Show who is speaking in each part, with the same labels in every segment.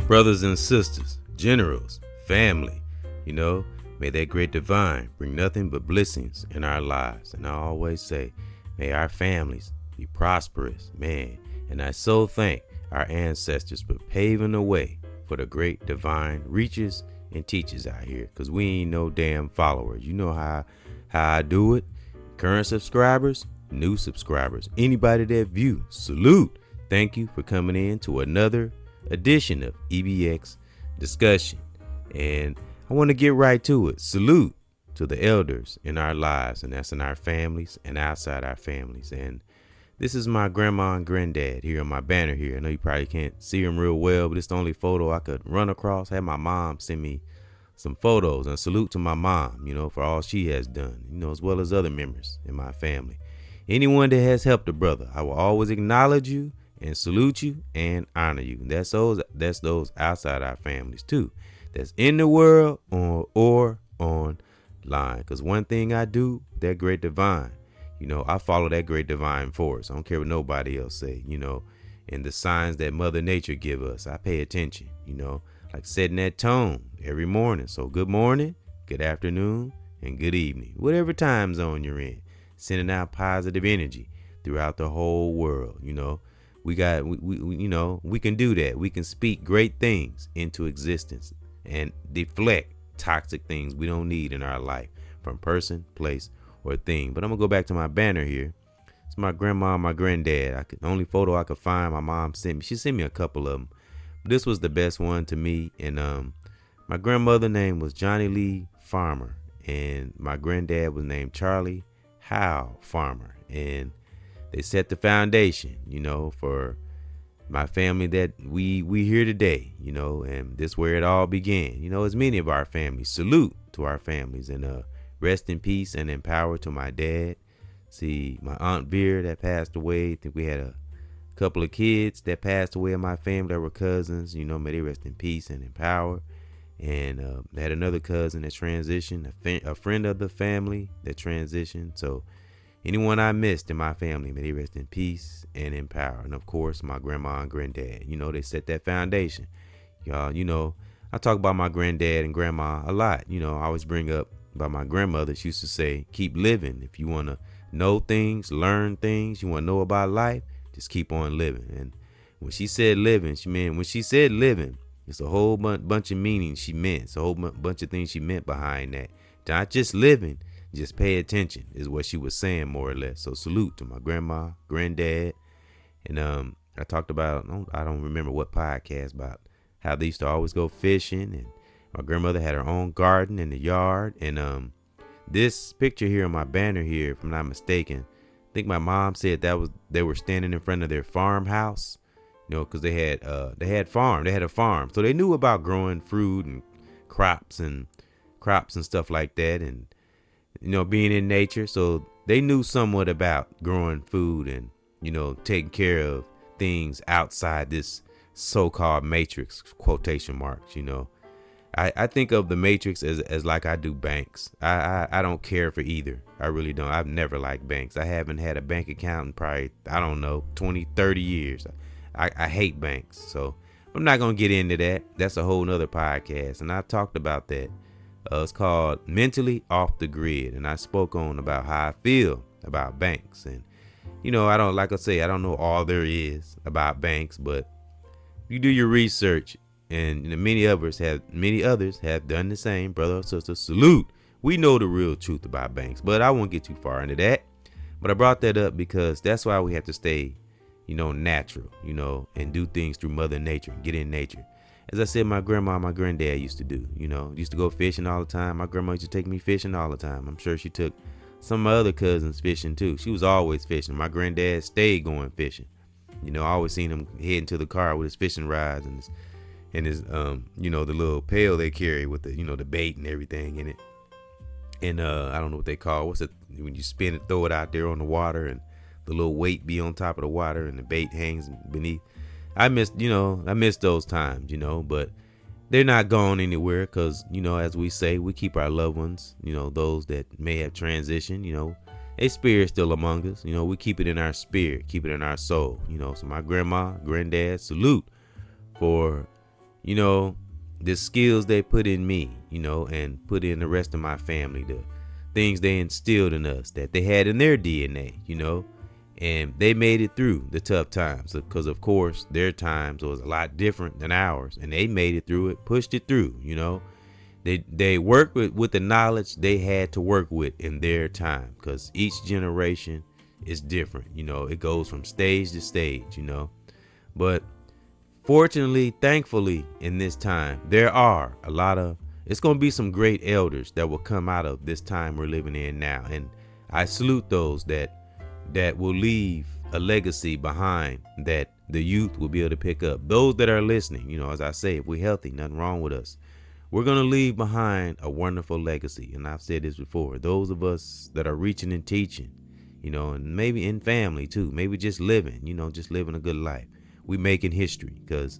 Speaker 1: Brothers and sisters, generals, family, may that great divine bring nothing but blessings in our lives. And I always say, may our families be prosperous, man. And I so thank our ancestors for paving the way for the great divine reaches and teaches out here, because we ain't no damn followers. You know how I do it. Current subscribers, new subscribers, anybody that view, salute. Thank you for coming in to another edition of EBX discussion. And I want to get right to it. Salute to the elders in our lives, and that's in our families and outside our families. And this is my grandma and granddad here on my banner here. I know you probably can't see them real well, but it's the only photo I could run across. I had my mom send me some photos, and salute to my mom, for all she has done, as well as other members in my family. Anyone that has helped a brother, I will always acknowledge you and salute you and honor you. And that's those outside our families too. That's in the world or online. Because one thing I do, that great divine, I follow that great divine force. I don't care what nobody else say, and the signs that Mother Nature give us. I pay attention, like setting that tone every morning. So good morning, good afternoon, and good evening, whatever time zone you're in, sending out positive energy throughout the whole world. We can do that. We can speak great things into existence and deflect toxic things we don't need in our life from person, place, or thing. But I'm gonna go back to my banner here. It's my grandma and my granddad. The only photo I could find, my mom sent me. She sent me a couple of them. But this was the best one to me. And my grandmother's name was Johnny Lee Farmer, and my granddad was named Charlie Howe Farmer. And they set the foundation, for my family that we here today, and this where it all began. As many of our families. Salute to our families, and rest in peace and in power to my dad. See, my Aunt Vera that passed away. I think we had a couple of kids that passed away in my family that were cousins. May they rest in peace and in power. And I had another cousin that transitioned, a friend of the family that transitioned. So anyone I missed in my family, may they rest in peace and in power. And of course, my grandma and granddad, they set that foundation. Y'all, I talk about my granddad and grandma a lot. I always bring up about my grandmother. She used to say, keep living. If you want to know things, learn things, you want to know about life, just keep on living. And when she said living, it's a whole bunch of meanings she meant. It's a whole bunch of things she meant behind that. Not just living, just pay attention is what she was saying, more or less. So salute to my grandma, granddad. And I talked about, I don't remember what podcast, about how they used to always go fishing. And my grandmother had her own garden in the yard. And this picture here on my banner here, if I'm not mistaken, I think my mom said they were standing in front of their farmhouse, because they had a farm. So they knew about growing fruit and crops and stuff like that. And being in nature. So they knew somewhat about growing food and, taking care of things outside this so-called matrix, quotation marks. I think of the matrix as like I do banks. I don't care for either. I really don't. I've never liked banks. I haven't had a bank account in probably, 20, 30 years. I hate banks. So I'm not going to get into that. That's a whole nother podcast. And I've talked about that. It's called Mentally Off the Grid. And I spoke on about how I feel about banks. And, I don't know all there is about banks, but you do your research, and many others have done the same. Brother or sister, salute. We know the real truth about banks, but I won't get too far into that. But I brought that up because that's why we have to stay, natural, and do things through Mother Nature, get in nature. As I said, my grandma and my granddad used to do, used to go fishing all the time. My grandma used to take me fishing all the time. I'm sure she took some of my other cousins fishing too. She was always fishing. My granddad stayed going fishing. I always seen him heading to the car with his fishing rods and his the little pail they carry with the, the bait and everything in it. And I don't know what they call, what's it, when you spin it, throw it out there on the water, and the little weight be on top of the water and the bait hangs beneath. I miss those times, but they're not going anywhere because, as we say, we keep our loved ones, those that may have transitioned, a spirit still among us. We keep it in our spirit, keep it in our soul, so my grandma, granddad, salute for, you know, the skills they put in me, and put in the rest of my family, the things they instilled in us that they had in their DNA, and they made it through the tough times, because of course their times was a lot different than ours, and they made it through it, pushed it through. They worked with the knowledge they had to work with in their time, because each generation is different. It goes from stage to stage. But fortunately, thankfully, in this time, there are it's going to be some great elders that will come out of this time we're living in now. And I salute those that will leave a legacy behind that the youth will be able to pick up. Those that are listening, as I say, if we're healthy, nothing wrong with us. We're going to leave behind a wonderful legacy. And I've said this before, those of us that are reaching and teaching, and maybe in family too, maybe just living, just living a good life. We making history, because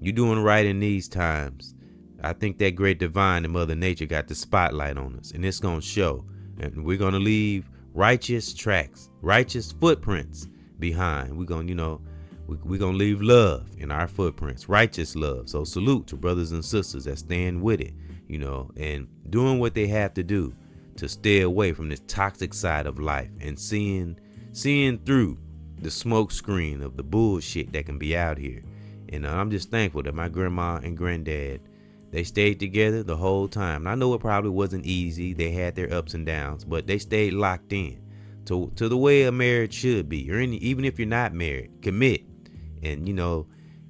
Speaker 1: you're doing right in these times. I think that great divine and Mother Nature got the spotlight on us, and it's going to show. And we're going to leave righteous tracks, righteous footprints behind. We're going to, we're going to leave love in our footprints, righteous love. So salute to brothers and sisters that stand with it, and doing what they have to do to stay away from this toxic side of life and seeing through the smoke screen of the bullshit that can be out here. And I'm just thankful that my grandma and granddad, they stayed together the whole time. And I know it probably wasn't easy. They had their ups and downs, but they stayed locked in to the way a marriage should be. Or even if you're not married, commit. And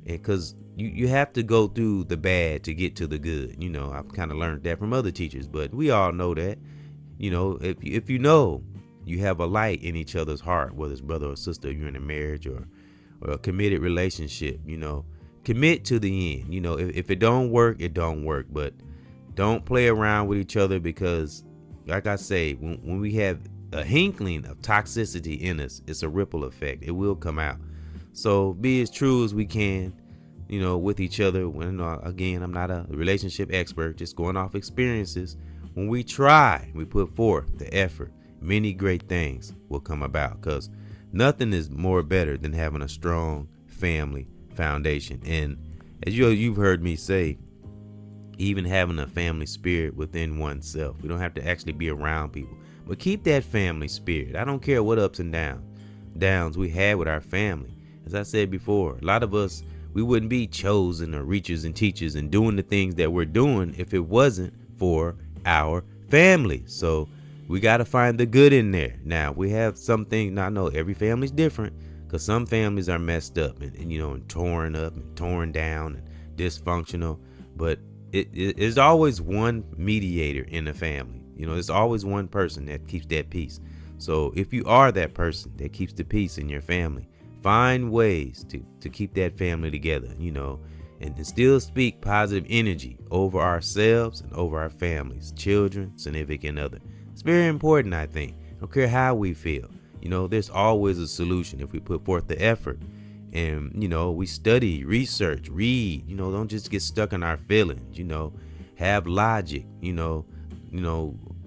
Speaker 1: because you have to go through the bad to get to the good. I've kind of learned that from other teachers, but we all know that. If you have a light in each other's heart, whether it's brother or sister, you're in a marriage or a committed relationship, commit to the end. If it don't work, it don't work, but don't play around with each other, because like I say, when we have a hinkling of toxicity in us, it's a ripple effect. It will come out. So be as true as we can, with each other. When again, I'm not a relationship expert, just going off experiences. When we try, we put forth the effort, many great things will come about, because nothing is more better than having a strong family foundation. And as you've heard me say, even having a family spirit within oneself. We don't have to actually be around people, but keep that family spirit. I don't care what ups and downs we had with our family. As I said before, a lot of us, we wouldn't be chosen or reachers and teachers and doing the things that we're doing if it wasn't for our family. So we got to find the good in there. Now, we have some things. Now, I know every family's different, because some families are messed up and torn up and torn down and dysfunctional. But it is always one mediator in the family. There's always one person that keeps that peace. So if you are that person that keeps the peace in your family, find ways to keep that family together, and still speak positive energy over ourselves and over our families, children, significant other. It's very important, I think. I don't care how we feel. There's always a solution if we put forth the effort. And, we study, research, read, don't just get stuck in our feelings, have logic,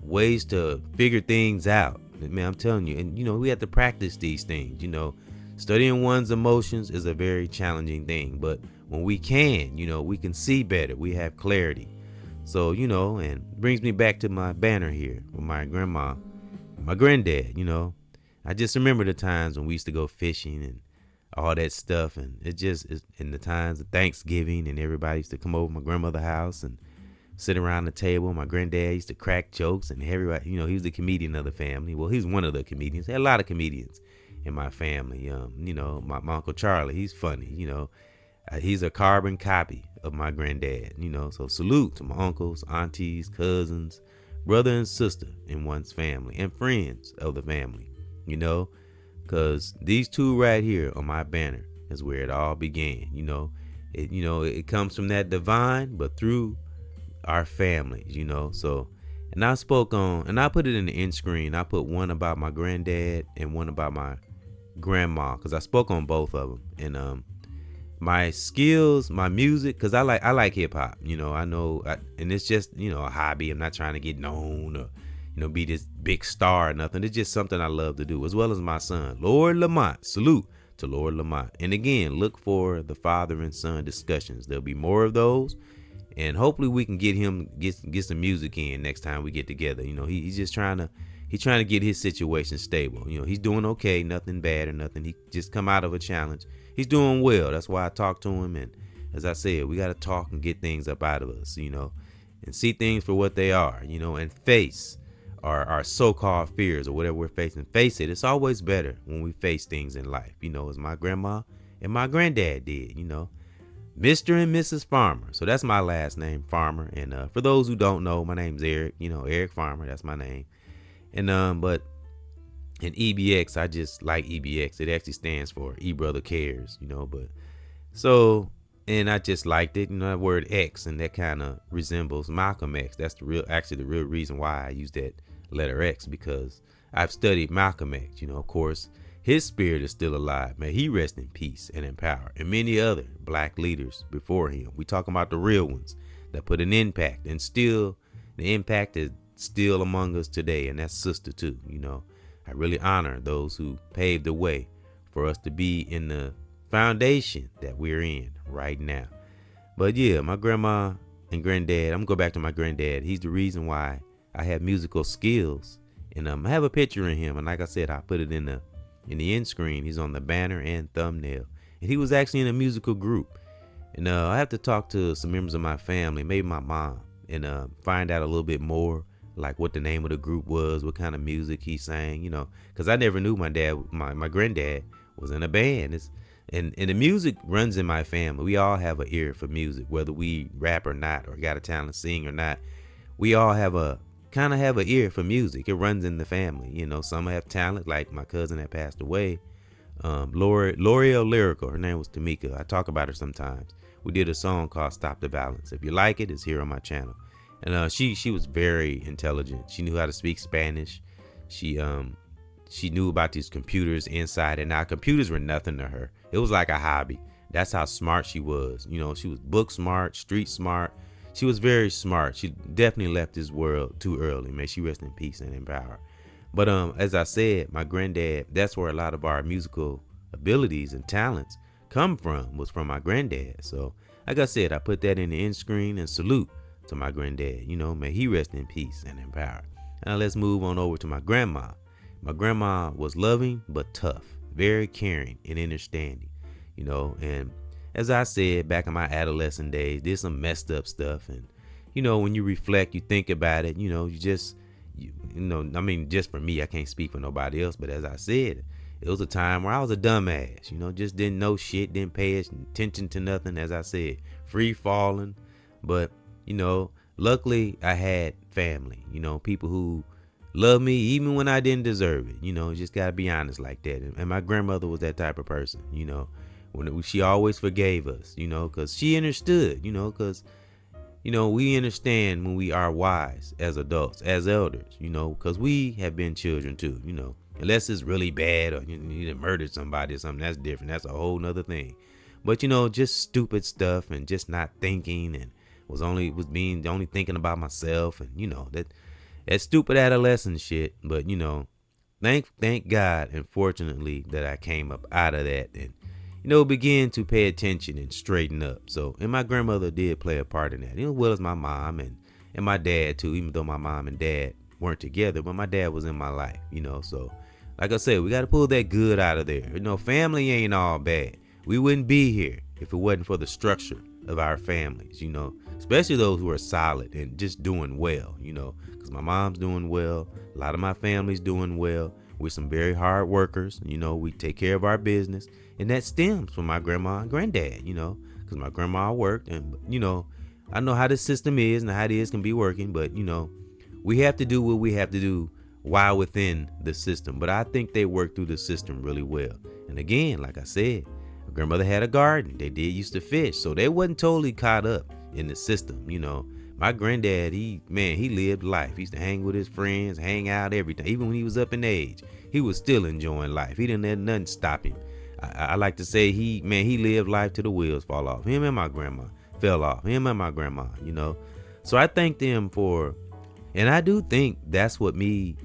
Speaker 1: ways to figure things out. Man, I'm telling you, and, we have to practice these things, studying one's emotions is a very challenging thing. But when we can, we can see better. We have clarity. So, and brings me back to my banner here with my grandma, my granddad. I just remember the times when we used to go fishing and all that stuff. And in the times of Thanksgiving, and everybody used to come over to my grandmother's house and sit around the table. My granddad used to crack jokes, and everybody, he was the comedian of the family. Well, he's one of the comedians. Had a lot of comedians in my family. My Uncle Charlie, he's funny. He's a carbon copy of my granddad. So salute to my uncles, aunties, cousins, brother and sister in one's family, and friends of the family. Because these two right here on my banner is where it all began. It comes from that divine, but through our families. So, and I spoke on, and I put it in the end screen. I put one about my granddad and one about my grandma, because I spoke on both of them. And my skills, my music, because I like hip hop. I know, and it's just a hobby. I'm not trying to get known or be this big star or nothing. It's just something I love to do, as well as my son, Lord Lamont. Salute to Lord Lamont. And again, look for the father and son discussions. There'll be more of those. And hopefully we can get some music in next time we get together. He's just trying to get his situation stable. He's doing okay, nothing bad or nothing. He just come out of a challenge. He's doing well. That's why I talked to him. And as I said, we got to talk and get things up out of us, and see things for what they are, and face our so-called fears or whatever we're facing. Face it. It's always better when we face things in life, as my grandma and my granddad did, Mr. and Mrs. Farmer. So that's my last name, Farmer. And for those who don't know, my name's Eric, Eric Farmer. That's my name. And but in EBX, I just like EBX. It actually stands for E Brother Cares, but so, and I just liked it, that word X, and that kind of resembles Malcolm X. That's the real reason why I use that letter X, because I've studied Malcolm X, of course. His spirit is still alive. May he rest in peace and in power. And many other black leaders before him. We talking about the real ones that put an impact, and still the impact is still among us today. And that's sister too. I really honor those who paved the way for us to be in the foundation that we're in right now. But yeah, my grandma and granddad, I'm gonna go back to my granddad. He's the reason why I have musical skills. And I have a picture of him. And like I said, I put it in the end screen. He's on the banner and thumbnail, and he was actually in a musical group. And I have to talk to some members of my family, maybe my mom, and find out a little bit more, like what the name of the group was, what kind of music he sang, because I never knew my granddad was in a band. And the music runs in my family. We all have an ear for music, whether we rap or not, or got a talent to sing or not. We all have an ear for music. It runs in the family. Some have talent, like my cousin that passed away, L'Oreal Lyrical. Her name was Tamika. I talk about her sometimes. We did a song called Stop the Violence. If you like it, it's here on my channel. And she was very intelligent. She knew how to speak Spanish. She knew about these computers inside and out. Computers were nothing to her. It was like a hobby. That's how smart she was. She was book smart, street smart. She was very smart. She definitely left this world too early. May she rest in peace and in power. But as I said, my granddad, that's where a lot of our musical abilities and talents come from, was from my granddad. So like I said, I put that in the end screen, and salute to my granddad. May he rest in peace and in power. Now let's move on over to my grandma. My grandma was loving but tough, very caring and understanding, and as I said, back in my adolescent days, did some messed up stuff. And, when you reflect, you think about it, just for me, I can't speak for nobody else. But as I said, it was a time where I was a dumbass, just didn't know shit, didn't pay attention to nothing. As I said, free falling. But, luckily I had family, people who loved me even when I didn't deserve it. Just got to be honest like that. And my grandmother was that type of person, when she always forgave us, because she understood, because, we understand when we are wise as adults, as elders, because we have been children too, unless it's really bad or you murdered somebody or something. That's different. That's a whole nother thing. But, just stupid stuff and just not thinking, and was only thinking about myself, and, that stupid adolescent shit. But, thank God, and fortunately, that I came up out of that and, begin to pay attention and straighten up. So, and my grandmother did play a part in that, as well as my mom and my dad too, even though my mom and dad weren't together, but my dad was in my life, so like I said, we got to pull that good out of there. Family ain't all bad. We wouldn't be here if it wasn't for the structure of our families, especially those who are solid and just doing well, because my mom's doing well. A lot of my family's doing well. We're some very hard workers. We take care of our business. And that stems from my grandma and granddad, because my grandma worked. And, I know how the system is and how it is can be working. But, we have to do what we have to do while within the system. But I think they work through the system really well. And again, like I said, my grandmother had a garden. They did used to fish. So they wasn't totally caught up in the system, My granddad, he lived life. He used to hang with his friends, hang out, everything. Even when he was up in age, he was still enjoying life. He didn't let nothing stop him. I like to say he lived life till the wheels fall off. Him and my grandma fell off. Him and my grandma, So I thank them for, and I do think that's what me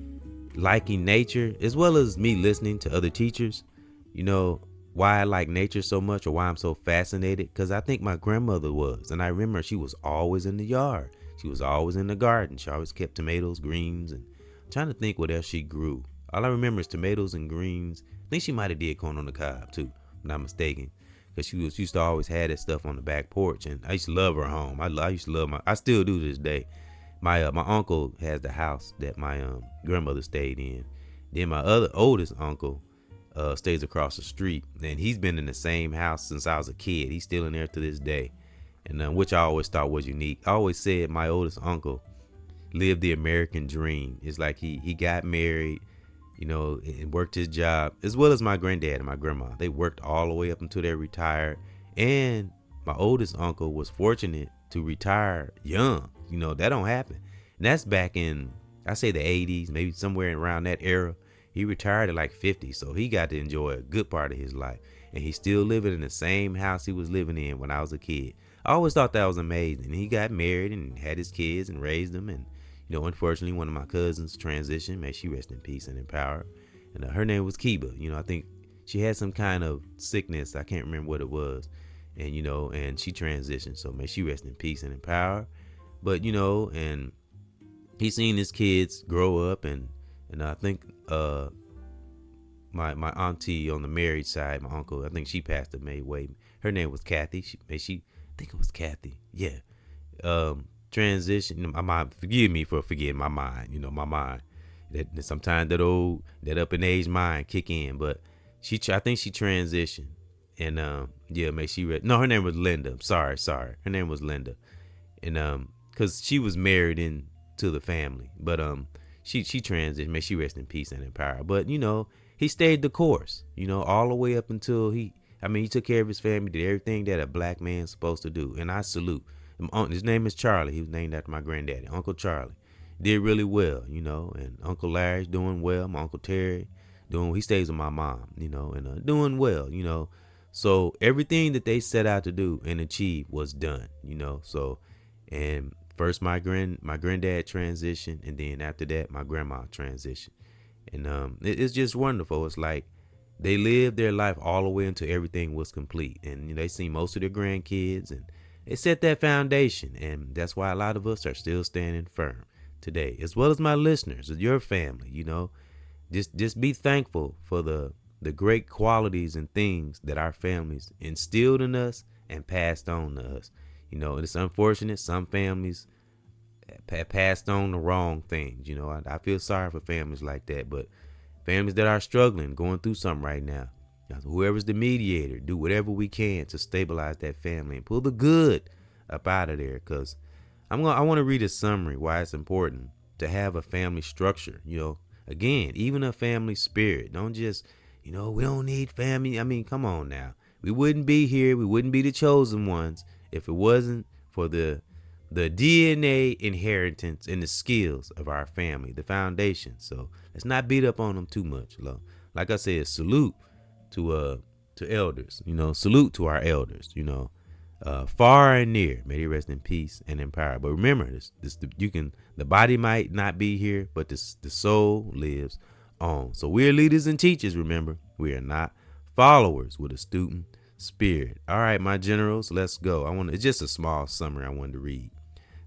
Speaker 1: liking nature, as well as me listening to other teachers, why I like nature so much, or why I'm so fascinated, because I think my grandmother was. And I remember she was always in the yard. She was always in the garden. She always kept tomatoes, greens, and I'm trying to think what else she grew. All I remember is tomatoes and greens. I think she might have did corn on the cob too, if I'm not mistaken. Because she used to always have that stuff on the back porch. And I used to love her home. I used to love I still do to this day. My uncle has the house that my grandmother stayed in. Then my other oldest uncle stays across the street, and he's been in the same house since I was a kid. He's still in there to this day, and which I always thought was unique. I always said my oldest uncle lived the American dream. It's like he got married, and worked his job, as well as my granddad and my grandma. They worked all the way up until they retired, and my oldest uncle was fortunate to retire young. That don't happen, and that's back in, I say, the 80s, maybe somewhere around that era. He retired at like 50, so he got to enjoy a good part of his life. And he's still living in the same house he was living in when I was a kid. I always thought that was amazing. He got married and had his kids and raised them. And, unfortunately, one of my cousins transitioned. May she rest in peace and in power. And her name was Kiba. I think she had some kind of sickness. I can't remember what it was. And, and she transitioned. So may she rest in peace and in power. But, and he's seen his kids grow up, and I think my auntie on the married side, my uncle, I think she passed away. Her name was Kathy. I think it was Kathy. Yeah. Transition. My mind. Forgive me for forgetting my mind. My mind. That sometimes that up in age mind kick in. But I think she transitioned, and may she no, her name was Linda. Sorry. Her name was Linda, and because she was married into the family, but She transitioned. May she rest in peace and in power. But, he stayed the course, all the way up until he took care of his family, did everything that a black man's supposed to do. And I salute him. His name is Charlie. He was named after my granddaddy, Uncle Charlie. Did really well, and Uncle Larry's doing well. My Uncle Terry he stays with my mom, and doing well, So everything that they set out to do and achieve was done, so, and first, my granddad transitioned, and then after that, my grandma transitioned. And it's just wonderful. It's like they lived their life all the way until everything was complete. And they see most of their grandkids, and they set that foundation. And that's why a lot of us are still standing firm today, as well as my listeners, your family. Just be thankful for the great qualities and things that our families instilled in us and passed on to us. It's unfortunate. Some families passed on the wrong things. I feel sorry for families like that, but families that are struggling, going through something right now, whoever's the mediator, do whatever we can to stabilize that family and pull the good up out of there. Because I want to read a summary why it's important to have a family structure. Again, even a family spirit. Don't just, we don't need family. Come on now. We wouldn't be here. We wouldn't be the chosen ones if it wasn't for the DNA inheritance and the skills of our family, the foundation. So let's not beat up on them too much. Like I said, salute to elders. Salute to our elders. Far and near, may they rest in peace and in power. But remember, the body might not be here, but the soul lives on. So we're leaders and teachers. Remember, we are not followers with a student spirit. All right, my generals, let's go. It's just a small summary I wanted to read.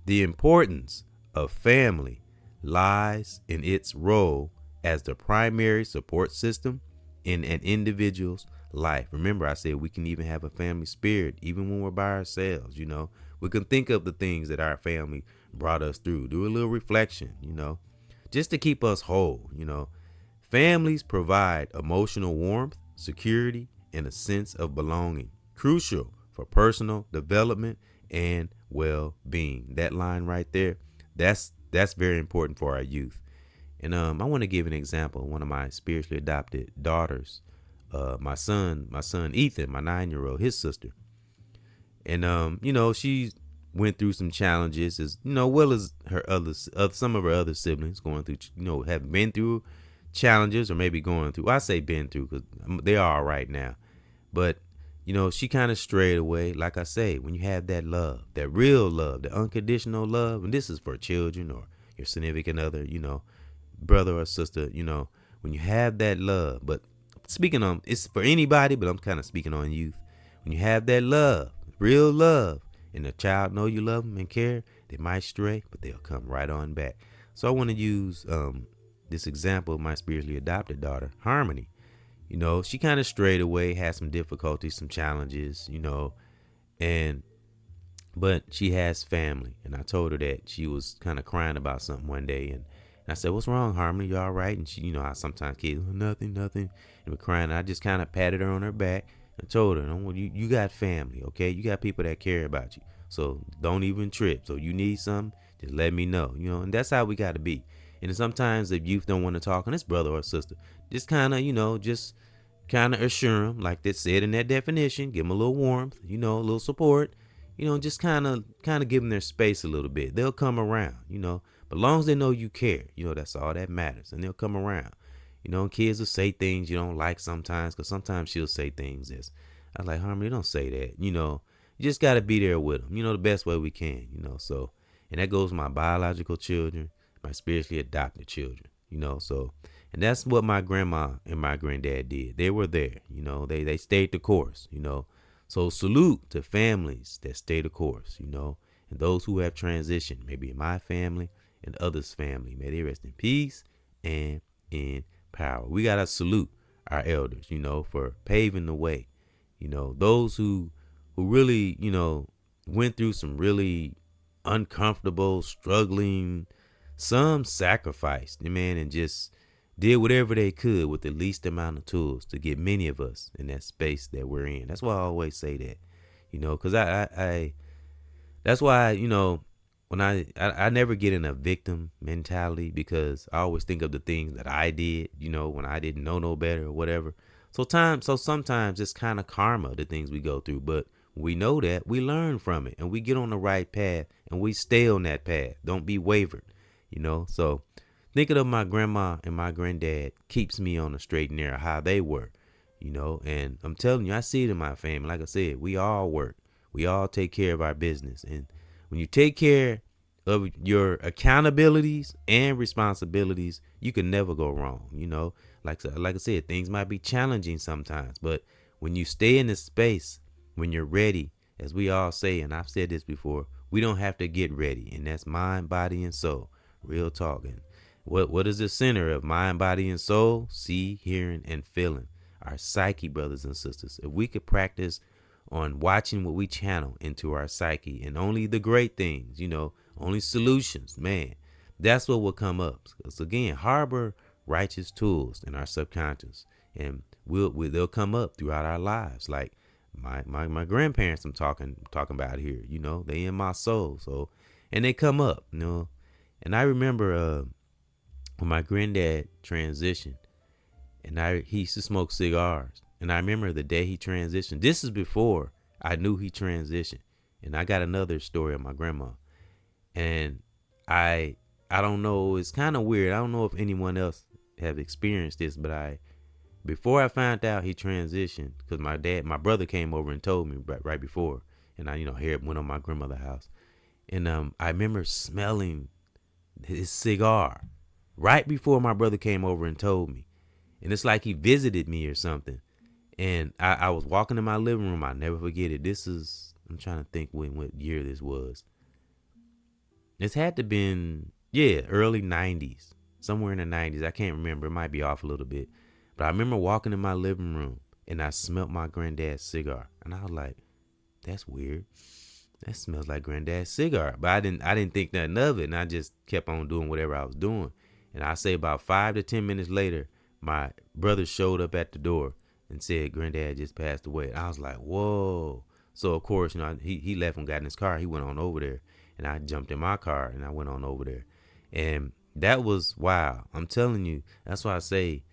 Speaker 1: The importance of family lies in its role as the primary support system in an individual's life. Remember, I said we can even have a family spirit even when we're by ourselves. We can think of the things that our family brought us through, do a little reflection, just to keep us whole. Families provide emotional warmth, security, and a sense of belonging, crucial for personal development and well-being. That line right there, that's very important for our youth. And I want to give an example of one of my spiritually adopted daughters, my son Ethan, my 9-year-old, his sister. And she went through some challenges, as well as some of her other siblings going through, have been through challenges, or maybe going through. I say been through because they are all right now. But she kind of strayed away. Like I say, when you have that love, that real love, the unconditional love, and this is for children or your significant other, brother or sister, when you have that love, but speaking on, it's for anybody, but I'm kind of speaking on youth. When you have that love, real love, and the child know you love them and care, they might stray, but they'll come right on back. So I want to use this example of my spiritually adopted daughter, Harmony. She kind of strayed away, had some difficulties, some challenges, and but she has family. And I told her that. She was kind of crying about something one day, and I said, "What's wrong, Harmony? You all right?" And she, how sometimes kids, nothing, and we're crying. And I just kind of patted her on her back and told her, you got family, okay? You got people that care about you. So don't even trip. So you need something, just let me know, and that's how we got to be. And sometimes if youth don't want to talk on his brother or sister, just kind of, just kind of assure them, like they said in that definition, give them a little warmth, a little support, just kind of give them their space a little bit. They'll come around, but as long as they know you care, that's all that matters. And they'll come around, and kids will say things you don't like sometimes, because sometimes she'll say things that's, I was like, Harmony, don't say that, you just got to be there with them, the best way we can, so, and that goes with my biological children, my spiritually adopted children, so, and that's what my grandma and my granddad did. They were there, they stayed the course, so salute to families that stay the course, and those who have transitioned, maybe in my family and others' family. May they rest in peace and in power. We got to salute our elders, for paving the way. Those who really, went through some really uncomfortable, struggling, some sacrificed, man, and just did whatever they could with the least amount of tools to get many of us in that space that we're in. That's why I always say that, because I that's why, when I never get in a victim mentality, because I always think of the things that I did, when I didn't know no better or whatever. So sometimes it's kind of karma, the things we go through, but we know that we learn from it and we get on the right path and we stay on that path. Don't be wavered, so thinking of my grandma and my granddad keeps me on the straight and narrow, how they were, and I'm telling you, I see it in my family. Like I said, we all work. We all take care of our business. And when you take care of your accountabilities and responsibilities, you can never go wrong. Like I said, things might be challenging sometimes, but when you stay in this space, when you're ready, as we all say, and I've said this before, we don't have to get ready. And that's mind, body, and soul. Real talking. What is the center of mind, body, and soul? See, hearing, and feeling. Our psyche, brothers and sisters. If we could practice on watching what we channel into our psyche and only the great things, only solutions, man, that's what will come up. Because again, harbor righteous tools in our subconscious, and they'll come up throughout our lives. Like my grandparents I'm talking about here, they in my soul. So, and they come up, and I remember, when my granddad transitioned, and he used to smoke cigars. And I remember the day he transitioned. This is before I knew he transitioned. And I got another story of my grandma. And I don't know, it's kind of weird. I don't know if anyone else have experienced this, but before I found out he transitioned, because my brother came over and told me right before, and I, went on my grandmother's house. And I remember smelling his cigar right before my brother came over and told me. And it's like he visited me or something. And I was walking in my living room. I'll never forget it. I'm trying to think what year this was. This had to been, early 90s. Somewhere in the 90s. I can't remember. It might be off a little bit. But I remember walking in my living room and I smelled my granddad's cigar. And I was like, that's weird. That smells like granddad's cigar. But I didn't think nothing of it. And I just kept on doing whatever I was doing. And I say about 5 to 10 minutes later, my brother showed up at the door and said, Granddad just passed away. And I was like, whoa. So, of course, he left and got in his car. He went on over there. And I jumped in my car and I went on over there. And that was wow. I'm telling you, that's why I say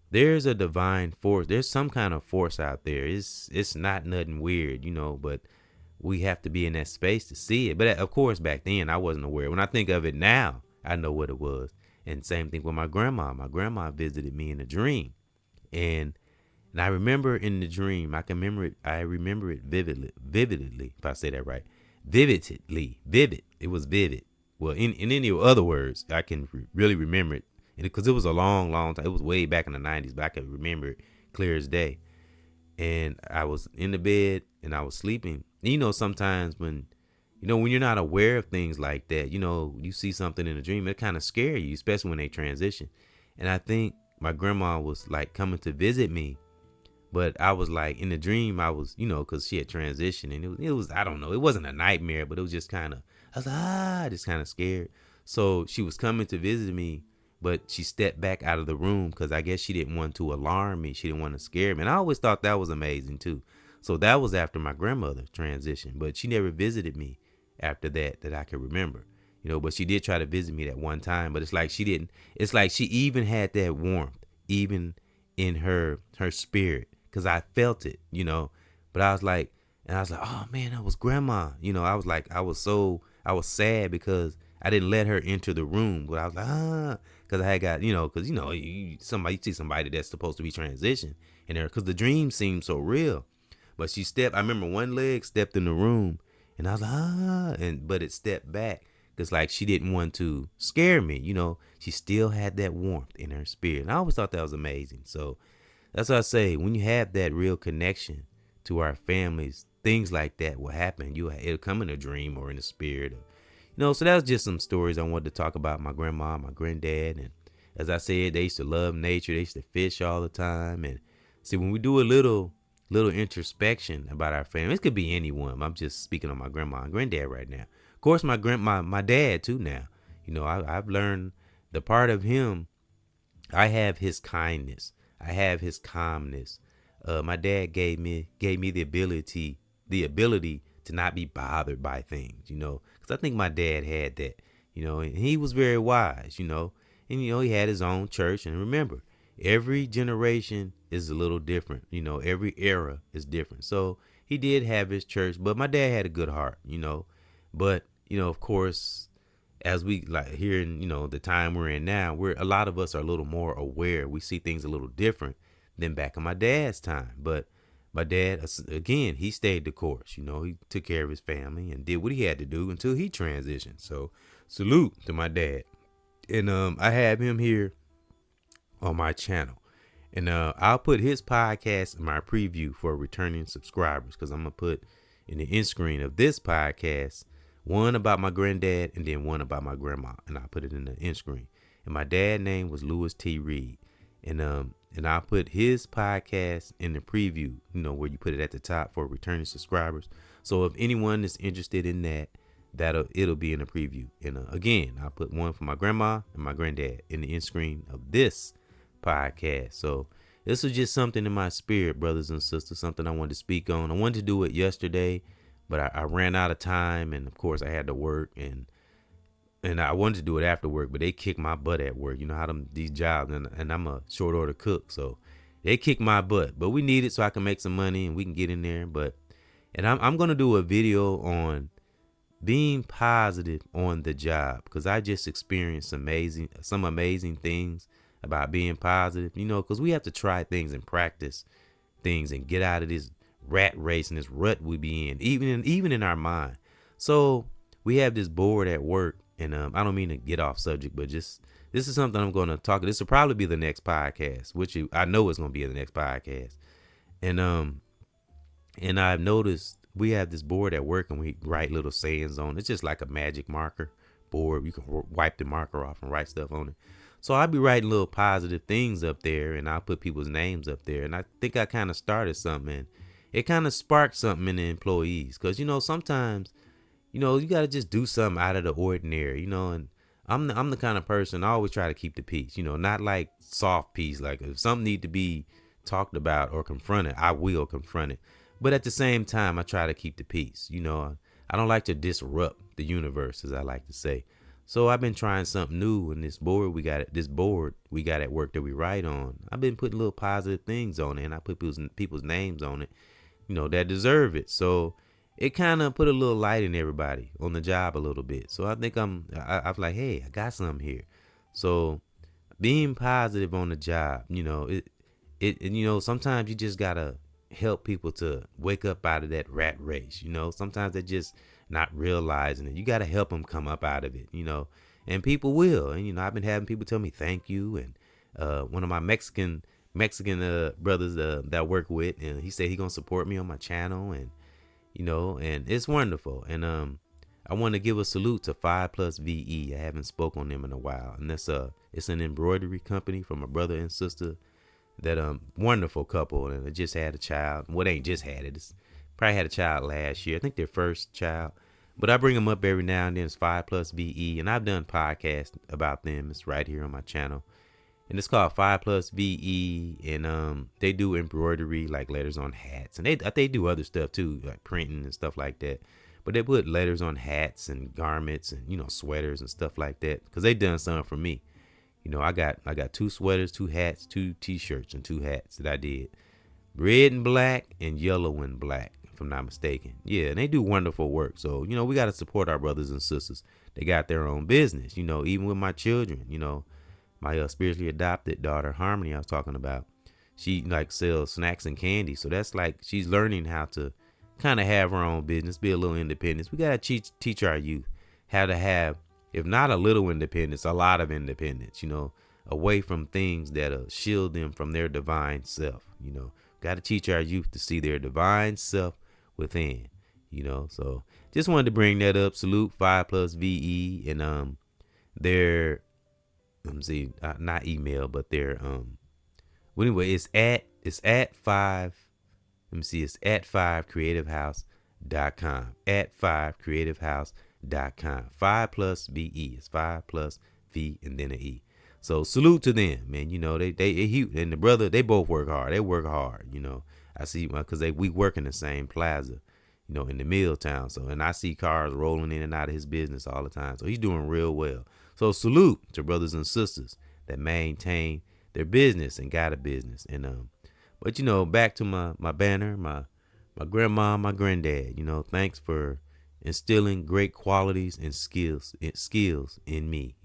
Speaker 1: there's a divine force. There's some kind of force out there. It's not nothing weird, but we have to be in that space to see it. But, of course, back then I wasn't aware. When I think of it now, I know what it was. And same thing with my grandma. My grandma visited me in a dream. And I remember in the dream, I remember it vividly, if I say that right. Vivid. It was vivid. Well, in any other words, I can really remember it. Because it was a long time. It was way back in the 90s, but I can remember it clear as day. And I was in the bed and I was sleeping. And sometimes when you're not aware of things like that, you see something in a dream, it kind of scare you, especially when they transition. And I think my grandma was like coming to visit me, but I was like in the dream, I was, cause she had transitioned, and it was, I don't know, it wasn't a nightmare, but it was just kind of, I was like, just kind of scared. So she was coming to visit me, but she stepped back out of the room because I guess she didn't want to alarm me. She didn't want to scare me. And I always thought that was amazing too. So that was after my grandmother transitioned, but she never visited me after that I could remember. But she did try to visit me that one time, but it's like she even had that warmth, even in her spirit, because I felt it, but I was like, oh man, that was grandma. I was sad because I didn't let her enter the room, but I was like, because I had got, because you see somebody that's supposed to be transitioned in there, because the dream seemed so real. But I remember one leg stepped in the room, and I was like, but it stepped back because like she didn't want to scare me. She still had that warmth in her spirit, and I always thought that was amazing. So that's what I say. When you have that real connection to our families, things like that will happen. It'll come in a dream or in a spirit. So that was just some stories I wanted to talk about my grandma, my granddad. And as I said, they used to love nature. They used to fish all the time. And see, when we do a little introspection about our family, it could be anyone. I'm just speaking on my grandma and granddad right now. Of course, my dad too now. I've learned the part of him. I have his kindness. I have his calmness. My dad gave me the ability to not be bothered by things, because I think my dad had that, and he was very wise, and he had his own church. And remember, every generation is a little different, every era is different. So he did have his church, but my dad had a good heart, but of course, as we like here in, the time we're in now, a lot of us are a little more aware. We see things a little different than back in my dad's time. But my dad, again, he stayed the course. He took care of his family and did what he had to do until he transitioned. So salute to my dad. And I have him here on my channel. And I'll put his podcast in my preview for returning subscribers, because I'm going to put in the end screen of this podcast one about my granddad and then one about my grandma. And I'll put it in the end screen. And my dad's name was Louis T. Reed. And I'll put his podcast in the preview, where you put it at the top for returning subscribers. So if anyone is interested in that, it'll be in the preview. And again, I'll put one for my grandma and my granddad in the end screen of this podcast. So this was just something in my spirit, brothers and sisters, something I wanted to speak on. I wanted to do it yesterday, but I ran out of time, and of course I had to work, and I wanted to do it after work, but they kicked my butt at work. You know how these jobs, and I'm a short order cook, so they kicked my butt. But we need it so I can make some money and we can get in there. And I'm gonna do a video on being positive on the job, because I just experienced some amazing things about being positive. Because we have to try things and practice things and get out of this rat race and this rut we be in, even in our mind. So we have this board at work, and I don't mean to get off subject, but this is something I'm going to talk. This will probably be the next podcast, which I know is going to be the next podcast. And I've noticed we have this board at work, and we write little sayings on it. It's just like a magic marker board. You can wipe the marker off and write stuff on it. So I'll be writing little positive things up there, and I'll put people's names up there. And I think I kind of started something, and it kind of sparked something in the employees, because sometimes you got to just do something out of the ordinary, and I'm the kind of person, I always try to keep the peace, not like soft peace. Like if something need to be talked about or confronted, I will confront it. But at the same time, I try to keep the peace. I don't like to disrupt the universe, as I like to say. So I've been trying something new, and this board we got at work that we write on, I've been putting little positive things on it, and I put people's names on it, that deserve it. So it kind of put a little light in everybody on the job a little bit. So I think I'm like, hey, I got something here. So being positive on the job, sometimes you just gotta help people to wake up out of that rat race. Sometimes they're just not realizing it. You gotta help them come up out of it. And people will. And I've been having people tell me thank you. And one of my Mexican Mexican brothers that I work with, and he said he gonna support me on my channel, and and it's wonderful. And I want to give a salute to 5 Plus VE. I haven't spoke on them in a while, and it's an embroidery company from a brother and sister that wonderful couple, and they just had a child. Well, they ain't just had it. It's probably had a child last year. I think their first child. But I bring them up every now and then. It's 5 Plus VE, and I've done podcasts about them. It's right here on my channel, and it's called 5 Plus VE. And they do embroidery, like letters on hats, and they do other stuff too, like printing and stuff like that. But they put letters on hats and garments and sweaters and stuff like that, because they done something for me. I got 2 sweaters, 2 hats, 2 t-shirts, and 2 hats that I did. Red and black and yellow and black, if I'm not mistaken. Yeah, and they do wonderful work. So, we got to support our brothers and sisters. They got their own business, even with my children. My spiritually adopted daughter, Harmony, I was talking about. She sells snacks and candy. So that's she's learning how to kind of have her own business, be a little independent. We got to teach our youth how to have, if not a little independence, a lot of independence, away from things that'll shield them from their divine self. Got to teach our youth to see their divine self within, so just wanted to bring that up. Salute 5 Plus VE, and their, let me see, not email, but their well, anyway, it's at 5, let me see, it's at 5creativehouse.com, at 5creativehouse.com. 5 Plus VE, it's 5 Plus V and then an E. So salute to them, man. They and the brother, they both work hard. They work hard, I see, because we work in the same plaza, in the Milltown. So, and I see cars rolling in and out of his business all the time. So he's doing real well. So salute to brothers and sisters that maintain their business and got a business. And but back to my banner, my grandma, my granddad. Thanks for instilling great qualities and skills in me.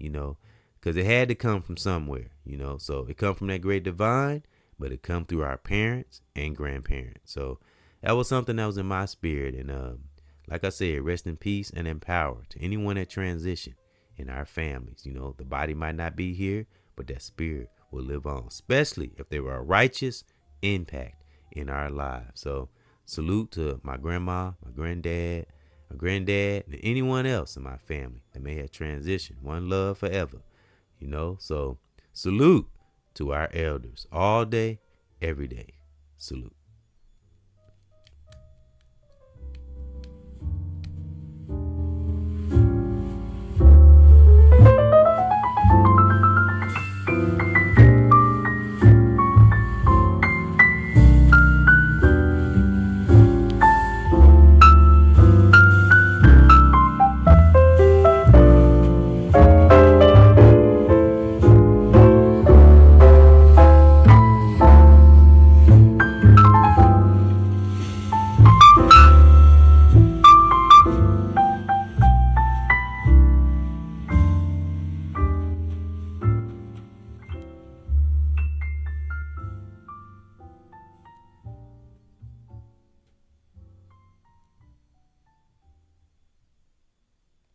Speaker 1: Because it had to come from somewhere, so it come from that great divine, but it come through our parents and grandparents. So that was something that was in my spirit. And like I said, rest in peace and empower to anyone that transitioned in our families. The body might not be here, but that spirit will live on, especially if they were a righteous impact in our lives. So salute to my grandma, my granddad, and anyone else in my family that may have transitioned. One love forever. So salute to our elders all day, every day. Salute.